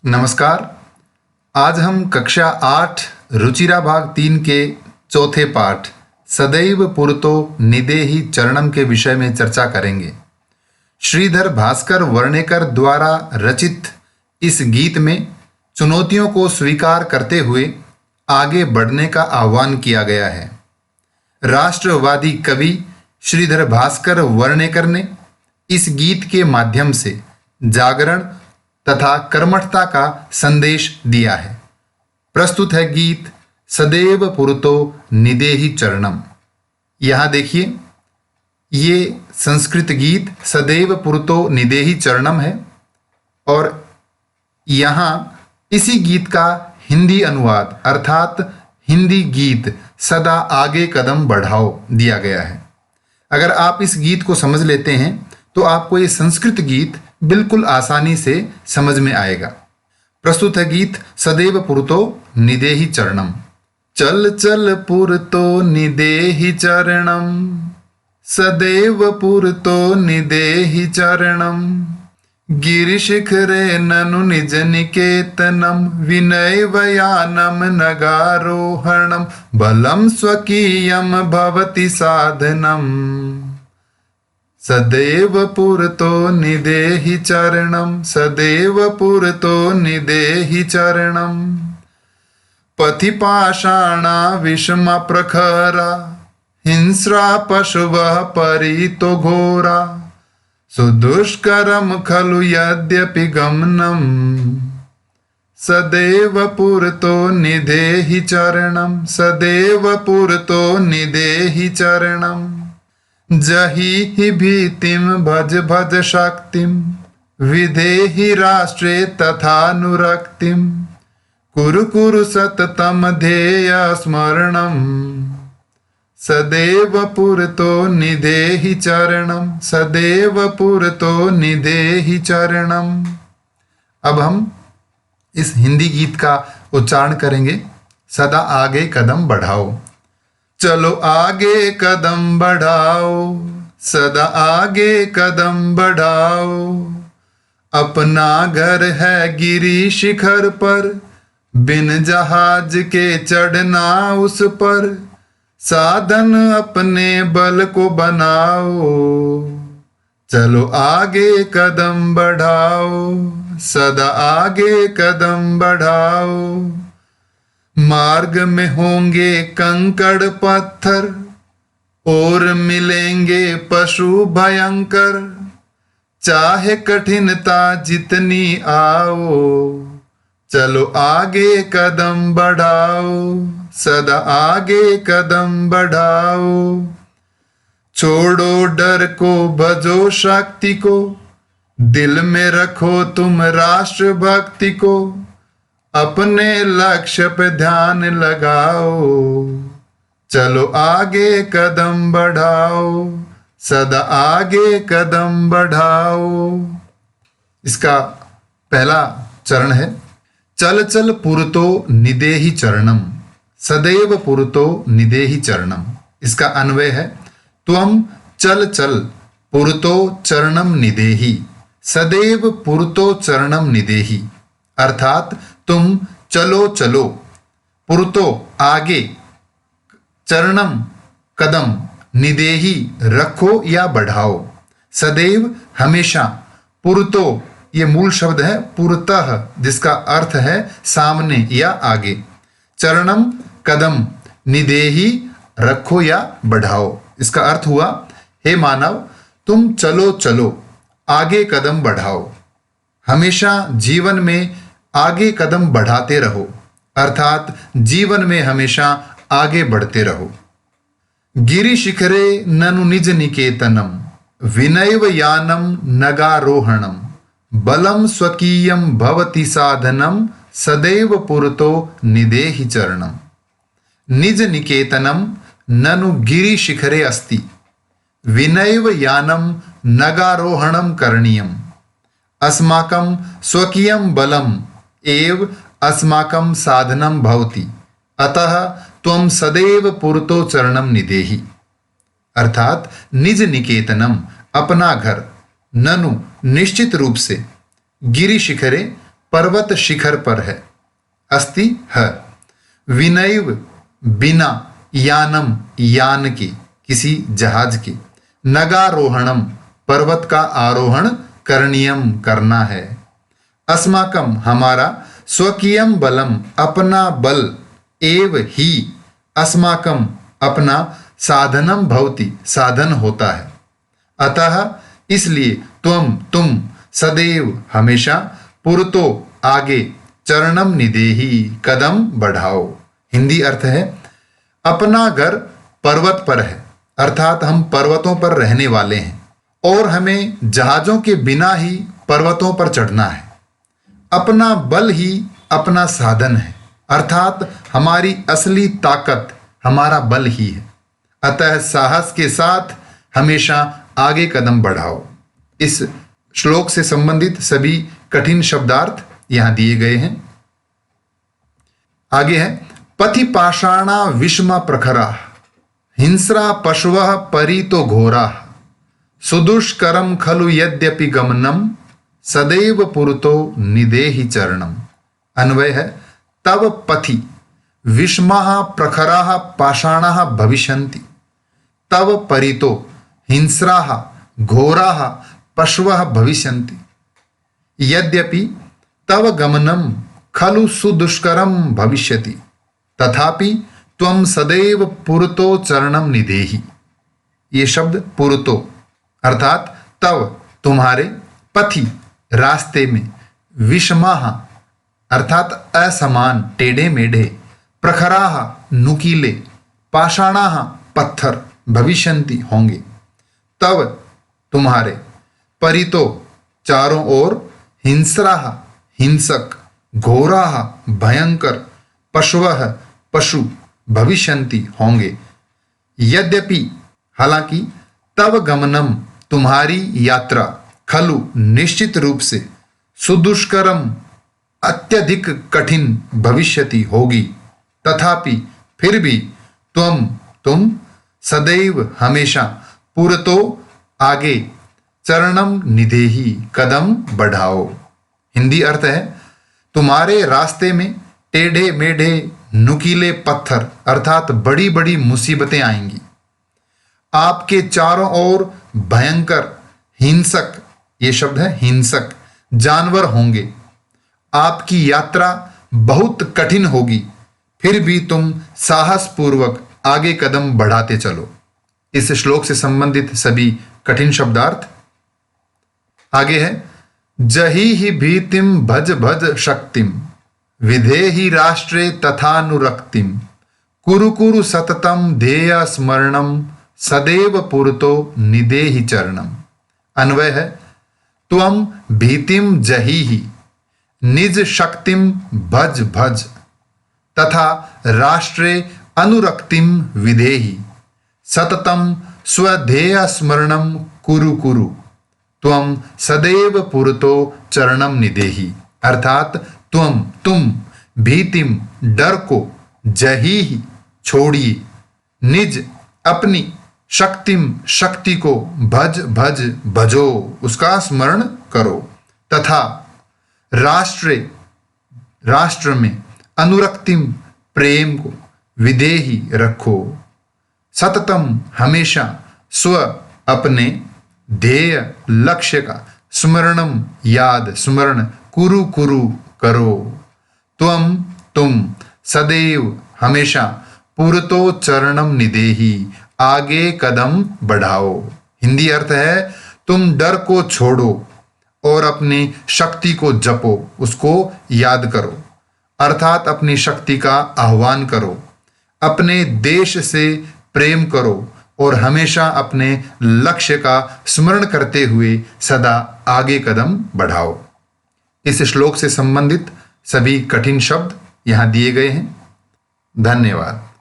नमस्कार। आज हम कक्षा 8 रुचिरा भाग 3 के चौथे पाठ सदैव पुरतो निदेहि चरणम के विषय में चर्चा करेंगे। श्रीधर भास्कर वर्णेकर द्वारा रचित इस गीत में चुनौतियों को स्वीकार करते हुए आगे बढ़ने का आह्वान किया गया है। राष्ट्रवादी कवि श्रीधर भास्कर वर्णेकर ने इस गीत के माध्यम से जागरण तथा कर्मठता का संदेश दिया है। प्रस्तुत है गीत सदैव पुरतो निदेहि चरणम। यहाँ देखिए, ये संस्कृत गीत सदैव पुरतो निदेहि चरणम है और यहाँ इसी गीत का हिंदी अनुवाद अर्थात हिंदी गीत सदा आगे कदम बढ़ाओ दिया गया है। अगर आप इस गीत को समझ लेते हैं तो आपको ये संस्कृत गीत बिल्कुल आसानी से समझ में आएगा। प्रस्तुत है गीत सदैव पुरतो निदेहि चरणम। चल चल पुरतो निदेहि चरणम, सदैव पुरतो निदेहि चरणम। गिरिशिखरे ननु निज निकेतनम, विनयवयानम नगारोहणम। बलम स्वकीयम भवति साधनम, सदैव पुरतो निदेहि चरणम। सदैव पुरतो निदेहि चरणम। पथि पाषाणा विषमा प्रखरा, हिंस्रा पशुवः परितो घोरा। सुदुष्करम खलु यद्यपि गमनम, सदैव पुरतो निदेहि चरणम। सदैव पुरतो निदेहि चरणम। जहि हि भीतिम भज भज शक्तिम, विधेहि राष्ट्रे तथानुरक्तिम। कुरु कुरु सततम ध्येय स्मरणम, सदैव पुरतो निदेहि चरणम। सदैव पुरतो निदेहि चरणम। अब हम इस हिंदी गीत का उच्चारण करेंगे। सदा आगे कदम बढ़ाओ। चलो आगे कदम बढ़ाओ, सदा आगे कदम बढ़ाओ। अपना घर है गिरी शिखर पर, बिन जहाज के चढ़ना उस पर। साधन अपने बल को बनाओ, चलो आगे कदम बढ़ाओ। सदा आगे कदम बढ़ाओ। मार्ग में होंगे कंकड़ पत्थर, और मिलेंगे पशु भयंकर। चाहे कठिनता जितनी आओ, चलो आगे कदम बढ़ाओ। सदा आगे कदम बढ़ाओ। छोड़ो डर को भजो शक्ति को, दिल में रखो तुम राष्ट्र भक्ति को। अपने लक्ष्य पे ध्यान लगाओ, चलो आगे कदम बढ़ाओ। सदा आगे कदम बढ़ाओ। इसका पहला चरण है चल चल पुरतो निदेहि चरणम। सदैव पुरतो निदेहि चरणम। इसका अन्वय है त्वम चल चल पुरतो चरणम निदेहि, सदैव पुरतो चरणम निदेहि। अर्थात तुम चलो चलो, पुरतो आगे, चरणम कदम, निदेहि रखो या बढ़ाओ। सदैव हमेशा, पुरतो ये मूल शब्द है पुरतः, जिसका अर्थ है सामने या आगे। चरणम कदम, निदेहि रखो या बढ़ाओ। इसका अर्थ हुआ हे मानव, तुम चलो चलो, आगे कदम बढ़ाओ। हमेशा जीवन में आगे कदम बढ़ाते रहो, अर्थात जीवन में हमेशा आगे बढ़ते रहो। गिरि शिखरे ननु निज निकेतनम, विनयव यानम नगारोहणम। बलम स्वकीयम भवति साधनम, सदैव पुरतो निदेहि चरणम। निज निकेतनम ननु गिरि शिखरे अस्ति, विनयव यानम नगारोहणम करणीयम। अस्माकं स्वकीयं बलम एव अस्माकं साधनं भवति, अतः त्वं सदैव पुरतो चरणम निदेहि। अर्थात निज निकेतनम, अपना घर, ननु निश्चित रूप से, गिरि शिखरे पर्वत शिखर पर है। अस्ति है। विनैव बिना, यानम यान के, किसी जहाज के। नगारोहणम पर्वत का आरोहण करणीयम करना है। अस्माकम हमारा, स्वकीयम बलम अपना बल, एव ही अस्माकम अपना, साधनम भवति साधन होता है। अतः इसलिए तुम सदैव हमेशा, पुरतो आगे, चरणम निदेही कदम बढ़ाओ। हिंदी अर्थ है अपना घर पर्वत पर है, अर्थात हम पर्वतों पर रहने वाले हैं और हमें जहाजों के बिना ही पर्वतों पर चढ़ना है। अपना बल ही अपना साधन है, अर्थात हमारी असली ताकत हमारा बल ही है। अतः साहस के साथ हमेशा आगे कदम बढ़ाओ। इस श्लोक से संबंधित सभी कठिन शब्दार्थ यहां दिए गए हैं। आगे है पथि पाषाणा विषमा प्रखरा, हिंस्रा पशवः परितो घोरा, सुदुष्करम खलु यद्यपि गमनम, सदैव पुरतो निदेहि चरणम। अन्वय है तव पथि विषमाः प्रखराः पाषाणाः भविष्यन्ति, तव परितो हिंस्राः घोराः पशवः भविष्यन्ति, यद्यपि तव गमनम खलु सुदुष्करम भविष्यति, तथापि त्वं सदैव पुरतो चरणम निदेहि। ये शब्द पुरतो अर्थात तव तुम्हारे, पथि रास्ते में, विषमाः अर्थात असमान टेढ़े मेढ़े, प्रखराः नुकीले, पाषाणाः पत्थर, भविष्यन्ति होंगे, तव तुम्हारे, परितो चारों ओर, हिंस्राः हिंसक, घोराः भयंकर, पशवः पशु, भविष्यन्ति होंगे। यद्यपि हालांकि, तव गमनम तुम्हारी यात्रा, खलु निश्चित रूप से, सुदुष्करम अत्यधिक कठिन भविष्यति होगी, तथापि फिर भी, तुम सदैव हमेशा, पुरतो आगे, चरणम निदेही कदम बढ़ाओ। हिंदी अर्थ है तुम्हारे रास्ते में टेढ़े मेढ़े नुकीले पत्थर अर्थात बड़ी बड़ी मुसीबतें आएंगी। आपके चारों ओर भयंकर हिंसक, ये शब्द है हिंसक, जानवर होंगे। आपकी यात्रा बहुत कठिन होगी, फिर भी तुम साहस पूर्वक आगे कदम बढ़ाते चलो। इस श्लोक से संबंधित सभी कठिन शब्दार्थ। आगे है जही ही भीतिम भज भज शक्तिम, विधेहि राष्ट्रे तथानुरक्तिम, कुरु कुरु सततम ध्येय स्मरणम, सदैव पुरतो निदेहि चरणम। अन्वय है त्वम भीतिम जही ही, निज शक्तिम भज भज, तथा राष्ट्रे अनुरक्तिम विधेहि, सततम स्वध्येय स्मरणम कुरु कुरु, त्वम सदैव पुरतो चरणम निदेहि। अर्थात तुम भीतिम डर को, जही ही छोड़िए, निज अपनी, शक्तिम शक्ति को, भज भज भजो उसका स्मरण करो, तथा राष्ट्र में, अनुरक्तिम प्रेम को, विधेहि रखो, सततम हमेशा, स्व अपने, ध्येय लक्ष्य का, स्मरणम याद स्मरण, कुरु कुरु करो, तुम सदैव हमेशा, पुरतो चरणम निदेहि आगे कदम बढ़ाओ। हिंदी अर्थ है तुम डर को छोड़ो और अपनी शक्ति को जपो, उसको याद करो, अर्थात अपनी शक्ति का आह्वान करो, अपने देश से प्रेम करो और हमेशा अपने लक्ष्य का स्मरण करते हुए सदा आगे कदम बढ़ाओ। इस श्लोक से संबंधित सभी कठिन शब्द यहाँ दिए गए हैं। धन्यवाद।